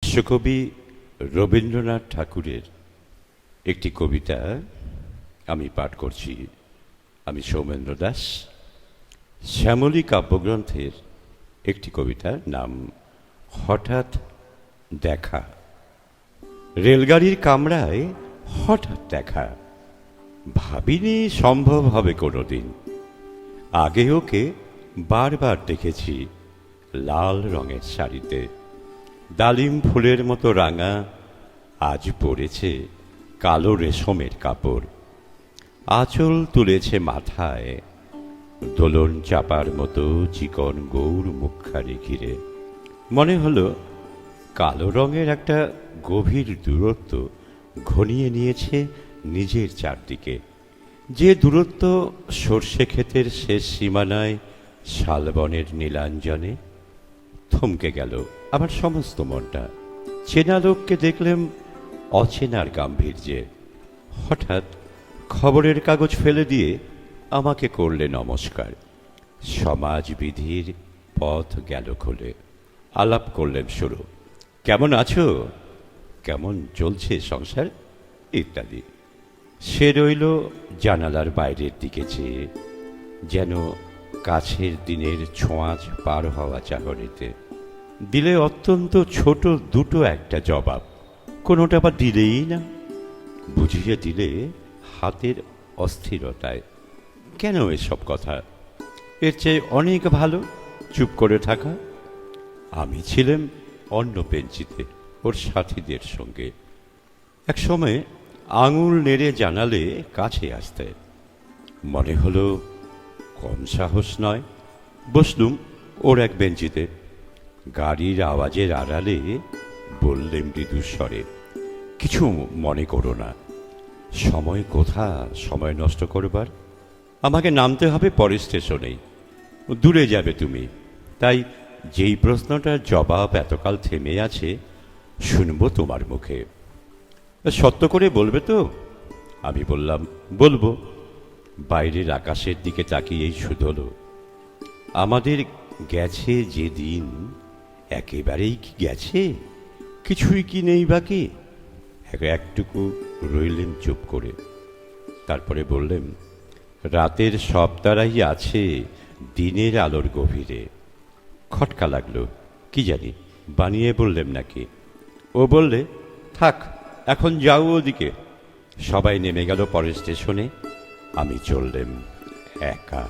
বিশ্বকবি রবীন্দ্রনাথ ঠাকুরের একটি কবিতা আমি পাঠ করছি। আমি সৌমেন্দ্র দাস। শ্যামলী কাব্যগ্রন্থের একটি কবিতা, নাম হঠাৎ দেখা। রেলগাড়ির কামরায় হঠাৎ দেখা, ভাবিনি সম্ভব হবে কোনোদিন। আগে ওকে বারবার দেখেছি লাল রঙের শাড়িতে, ডালিম ফুলের মতো রাঙা, আজ পরেছে কালো রেশমের কাপড়। আঁচল তুলেছে মাথায়, দোলন চাপার মতো চিকন গৌর মুখখানি ঘিরে। মনে হলো কালো রঙের একটা গভীর দূরত্ব ঘনিয়ে নিয়েছে নিজের চারদিকে, যে দূরত্ব সর্ষে ক্ষেতের শেষ সীমানায় শালবনের নীলাঞ্জনে। থমকে গেল আমার সমস্ত মনটা। চেনা লোককে দেখলাম অচেনার গাম্ভীর্যে। হঠাৎ খবরের কাগজ ফেলে দিয়ে আমাকে করলে নমস্কার। সমাজবিধির পথ গেল খুলে। আলাপ করলেন শুরু, কেমন আছো, কেমন চলছে সংসার ইত্যাদি। সে রইল জানালার বাইরের দিকে চেয়ে, যেন কাছের দিনের ছোঁয়াচ পার হওয়া চাহনিতে। দিলে অত্যন্ত ছোট দুটো একটা জবাব, কোনোটা বা দিলেই না। বুঝিয়ে দিলে হাতের অস্থিরতায়। কেন এসব কথা? এর চেয়ে অনেক ভালো চুপ করে থাকা। আমি ছিলাম অন্য বেঞ্চিতে ওর সাথীদের সঙ্গে। এক সময় আঙুল নেড়ে জানালে কাছে আসতে। মনে হলো কম সাহস নয়। বসলুম ওর এক বেঞ্চিতে। গাড়ির আওয়াজের আড়ালে বললেন মৃদু স্বরে, কিছু মনে করো না। সময় কোথা সময় নষ্ট করবার? আমাকে নামতে হবে পরের স্টেশনেই, দূরে যাবে তুমি। তাই যেই প্রশ্নটার জবাব এতকাল থেমে আছে শুনবো তোমার মুখে। সত্য করে বলবে তো? আমি বললাম, বলবো। বাইরের আকাশের দিকে তাকিয়েই শুধলো, আমাদের গেছে যে দিন একেবারেই কি গেছে? কিছুই কি নেই বাকি? একটুকু রইলেন চুপ করে। তারপরে বললেন, রাতের সব তারাই আছে দিনের আলোর গভীরে। খটকা লাগলো, কি জানি বানিয়ে বললেন নাকি। ও বললে, থাক এখন যাও ওদিকে। সবাই নেমে গেল পরের স্টেশনে। আমি চললেম একা।